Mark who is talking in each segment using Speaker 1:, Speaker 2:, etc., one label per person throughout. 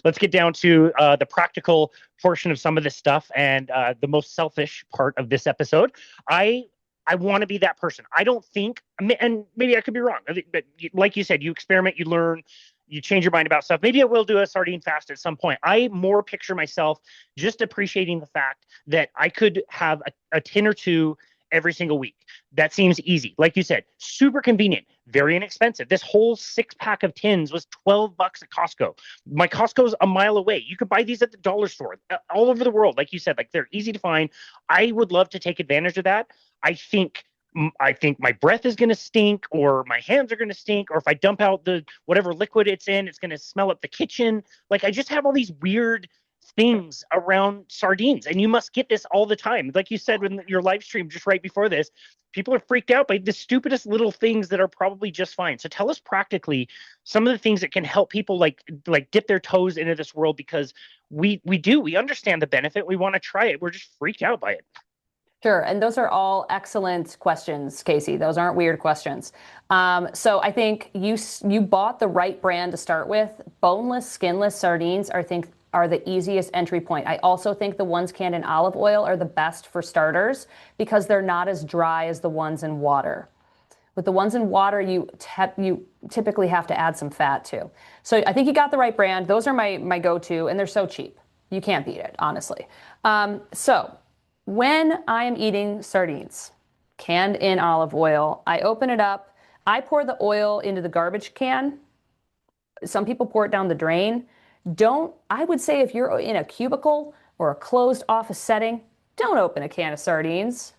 Speaker 1: let's get down to the practical portion of some of this stuff and the most selfish part of this episode. I I want to be that person. I don't think, and maybe I could be wrong, but like you said, you experiment, you learn, you change your mind about stuff. Maybe I will do a sardine fast at some point. I more picture myself just appreciating the fact that I could have a tin or two every single week. That seems easy. Like you said, super convenient, very inexpensive. This whole 6-pack of tins was $12 at Costco. My Costco's a mile away. You could buy these at the dollar store all over the world. Like you said, like they're easy to find. I would love to take advantage of that. I think my breath is going to stink, or my hands are going to stink, or if I dump out the whatever liquid it's in, it's going to smell up the kitchen. Like I just have all these weird things around sardines, and you must get this all the time. Like you said in your live stream just right before this, people are freaked out by the stupidest little things that are probably just fine. So tell us practically some of the things that can help people like dip their toes into this world, because we understand the benefit. We want to try it. We're just freaked out by it.
Speaker 2: Sure. And those are all excellent questions, Casey. Those aren't weird questions. So I think you bought the right brand to start with. Boneless, skinless sardines, I think, are the easiest entry point. I also think the ones canned in olive oil are the best for starters because they're not as dry as the ones in water. With the ones in water, you typically have to add some fat too. So I think you got the right brand. Those are my go-to, and they're so cheap. You can't beat it, honestly. So when I am eating sardines canned in olive oil, I open it up. I pour the oil into the garbage can. Some people pour it down the drain. I would say if you're in a cubicle or a closed office setting, don't open a can of sardines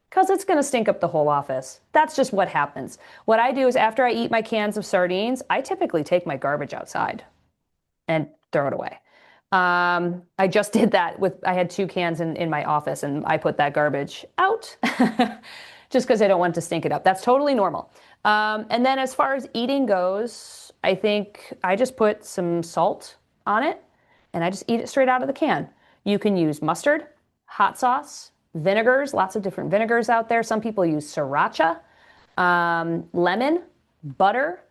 Speaker 2: because it's going to stink up the whole office. That's just what happens. What I do is after I eat my cans of sardines, I typically take my garbage outside and throw it away. I just did that I had 2 cans in my office, and I put that garbage out just because I don't want to stink it up. That's totally normal. And then as far as eating goes, I think I just put some salt on it and I just eat it straight out of the can. You can use mustard, hot sauce, vinegars, lots of different vinegars out there. Some people use sriracha, lemon, butter.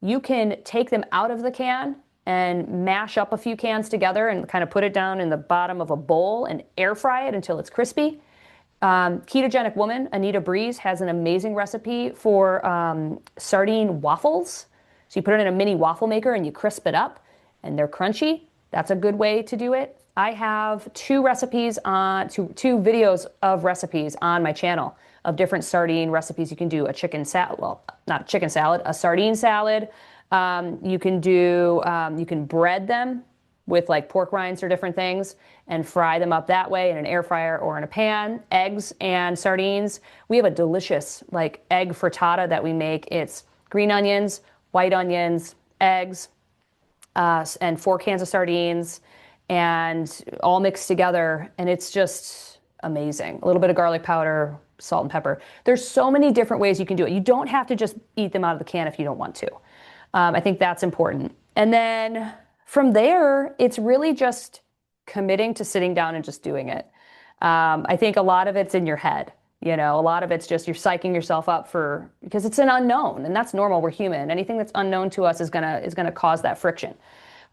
Speaker 2: You can take them out of the can and mash up a few cans together and kind of put it down in the bottom of a bowl and air fry it until it's crispy. Ketogenic woman, Anita Breeze, has an amazing recipe for sardine waffles. So you put it in a mini waffle maker and you crisp it up and they're crunchy. That's a good way to do it. I have 2 recipes two videos of recipes on my channel of different sardine recipes. You can do a chicken salad, well, not a chicken salad, a sardine salad. You can bread them with like pork rinds or different things and fry them up that way in an air fryer or in a pan. Eggs and sardines. We have a delicious like egg frittata that we make. It's green onions, white onions, eggs, and 4 cans of sardines, and all mixed together. And it's just amazing. A little bit of garlic powder, salt and pepper. There's so many different ways you can do it. You don't have to just eat them out of the can if you don't want to. I think that's important. And then from there, it's really just committing to sitting down and just doing it. I think a lot of it's in your head. A lot of it's just you're psyching yourself up because it's an unknown, and that's normal. We're human. Anything that's unknown to us is gonna cause that friction.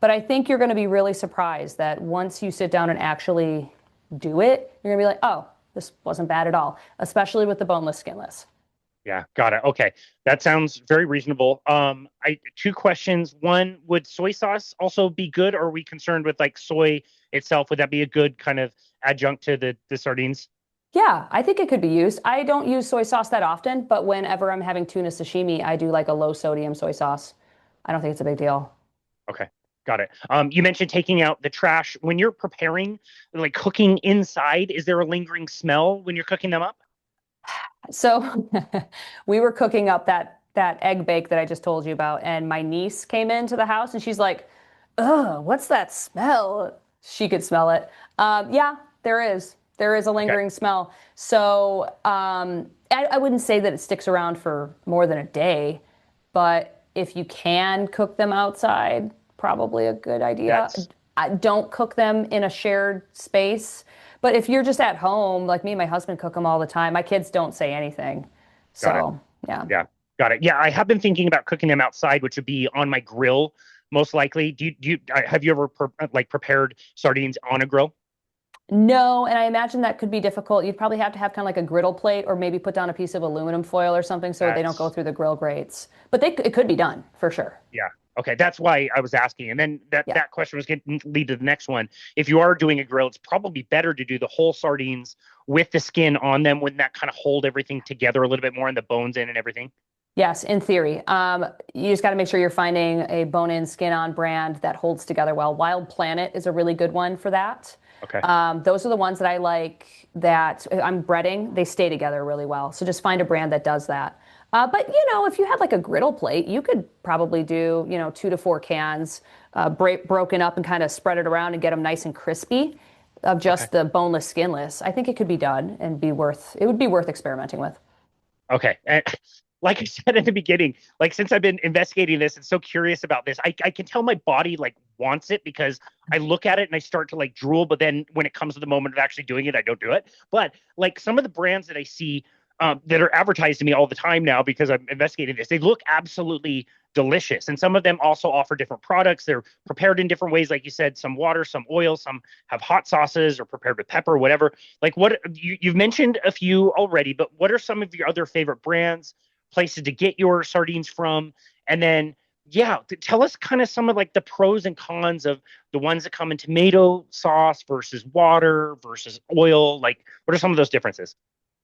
Speaker 2: But I think you're gonna be really surprised that once you sit down and actually do it, you're gonna be like, oh, this wasn't bad at all, especially with the boneless, skinless.
Speaker 1: Yeah, got it. Okay. That sounds very reasonable. 2 questions. One, would soy sauce also be good, or are we concerned with like soy itself? Would that be a good kind of adjunct to the sardines?
Speaker 2: Yeah, I think it could be used. I don't use soy sauce that often, but whenever I'm having tuna sashimi, I do like a low sodium soy sauce. I don't think it's a big deal.
Speaker 1: Okay, got it. You mentioned taking out the trash. When you're preparing, like cooking inside, is there a lingering smell when you're cooking them up?
Speaker 2: So we were cooking up that egg bake that I just told you about, and my niece came into the house and she's like, "Ugh, what's that smell?" She could smell it. Yeah, there is. There is a lingering smell. So I wouldn't say that it sticks around for more than a day, but if you can cook them outside, probably a good idea. I don't cook them in a shared space, but if you're just at home, like me and my husband cook them all the time. My kids don't say anything. So, yeah.
Speaker 1: Yeah, got it. Yeah, I have been thinking about cooking them outside, which would be on my grill most likely. Have you ever prepared sardines on a grill?
Speaker 2: No, and I imagine that could be difficult. You'd probably have to have kind of like a griddle plate or maybe put down a piece of aluminum foil or something so they don't go
Speaker 1: That's
Speaker 2: through the grill grates. But it could be done for sure.
Speaker 1: Yeah. Okay, that's why I was asking. And then that
Speaker 2: Yeah.
Speaker 1: that question was going to lead to the next one. If you are doing a grill, it's probably better to do the whole sardines with the skin on them, when that kind of hold everything together a little bit more and the bones in and everything.
Speaker 2: Yes, in theory. You just got to make sure you're finding a bone-in, skin-on brand that holds together well. Wild Planet is a really good one for that.
Speaker 1: Okay.
Speaker 2: Those are the ones that I like that I'm breading. They stay together really well. So just find a brand that does that. But if you had like a griddle plate, you could probably do 2 to 4 cans, broken up and kind of spread it around and get them nice and crispy of just
Speaker 1: Okay.
Speaker 2: the boneless, skinless. I think it could be done and it would be worth experimenting with.
Speaker 1: Okay. And like I said in the beginning, like since I've been investigating this and so curious about this, I can tell my body like wants it, because I look at it and I start to like drool, but then when it comes to the moment of actually doing it, I don't do it. But like some of the brands that I see that are advertised to me all the time now, because I'm investigating this, they look absolutely delicious. And some of them also offer different products. They're prepared in different ways. Like you said, some water, some oil, some have hot sauces or prepared with pepper, whatever. Like you've mentioned a few already, but what are some of your other favorite brands, places to get your sardines from? And then, yeah, tell us kind of some of like the pros and cons of the ones that come in tomato sauce versus water versus oil. Like, what are some of those differences?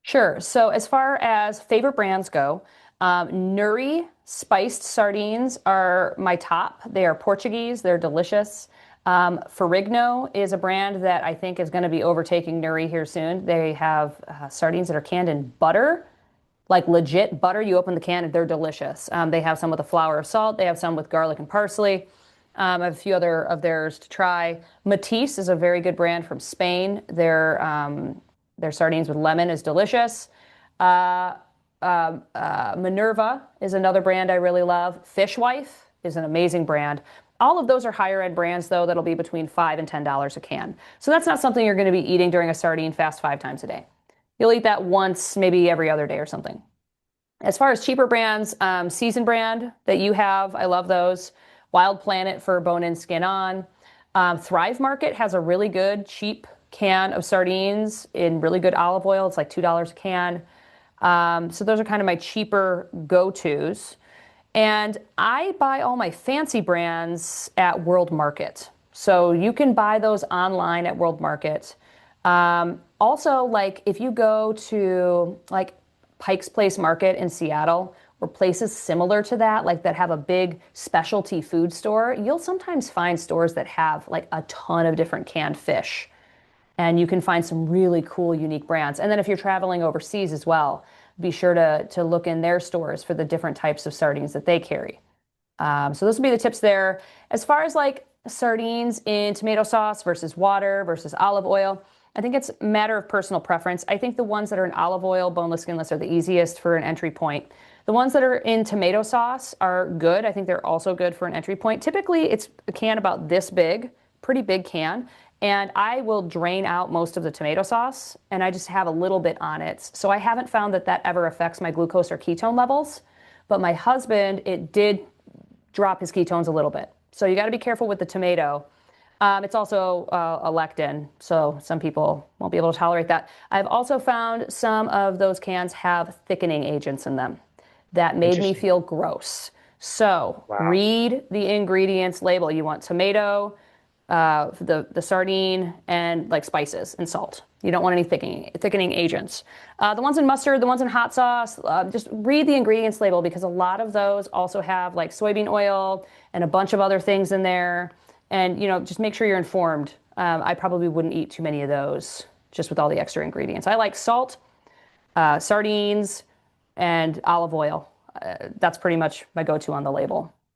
Speaker 2: Sure. So as far as favorite brands go, Nuri spiced sardines are my top. They are Portuguese. They're delicious. Ferrigno is a brand that I think is going to be overtaking Nuri here soon. They have sardines that are canned in butter, like legit butter. You open the can and they're delicious. They have some with a flour of salt. They have some with garlic and parsley. I have a few other of theirs to try. Mitich is a very good brand from Spain. Their sardines with lemon is delicious. Minerva is another brand I really love. Fishwife is an amazing brand. All of those are higher end brands, though, that'll be between $5 and $10 a can. So that's not something you're going to be eating during a sardine fast 5 times a day. You'll eat that once, maybe every other day or something. As far as cheaper brands, Season brand that you have, I love those. Wild Planet for bone in, skin on. Thrive Market has a really good cheap can of sardines in really good olive oil. It's like $2 a can. So those are kind of my cheaper go-tos. And I buy all my fancy brands at World Market. So you can buy those online at World Market. Also, like if you go to like Pike's Place Market in Seattle, or places similar to that, like that have a big specialty food store, you'll sometimes find stores that have like a ton of different canned fish. And you can find some really cool, unique brands. And then if you're traveling overseas as well, be sure to look in their stores for the different types of sardines that they carry. So those would be the tips there. As far as like sardines in tomato sauce versus water versus olive oil, I think it's a matter of personal preference. I think the ones that are in olive oil, boneless, skinless, are the easiest for an entry point. The ones that are in tomato sauce are good. I think they're also good for an entry point. Typically, it's a can about this big, pretty big can. And I will drain out most of the tomato sauce and I just have a little bit on it. So I haven't found that ever affects my glucose or ketone levels. But my husband, it did drop his ketones a little bit. So you got to be careful with the tomato. It's also a lectin, so some people won't be able to tolerate that. I've also found some of those cans have thickening agents in them that made me
Speaker 1: Interesting.
Speaker 2: feel gross. So
Speaker 1: Wow.
Speaker 2: read the ingredients label. You want tomato, the sardine, and like spices and salt. You don't want any thickening agents. The ones in mustard, the ones in hot sauce, just read the ingredients label, because a lot of those also have like soybean oil and a bunch of other things in there. And just make sure you're informed. I probably wouldn't eat too many of those just with all the extra ingredients. I like salt, sardines, and olive oil. That's pretty much my go-to on the label.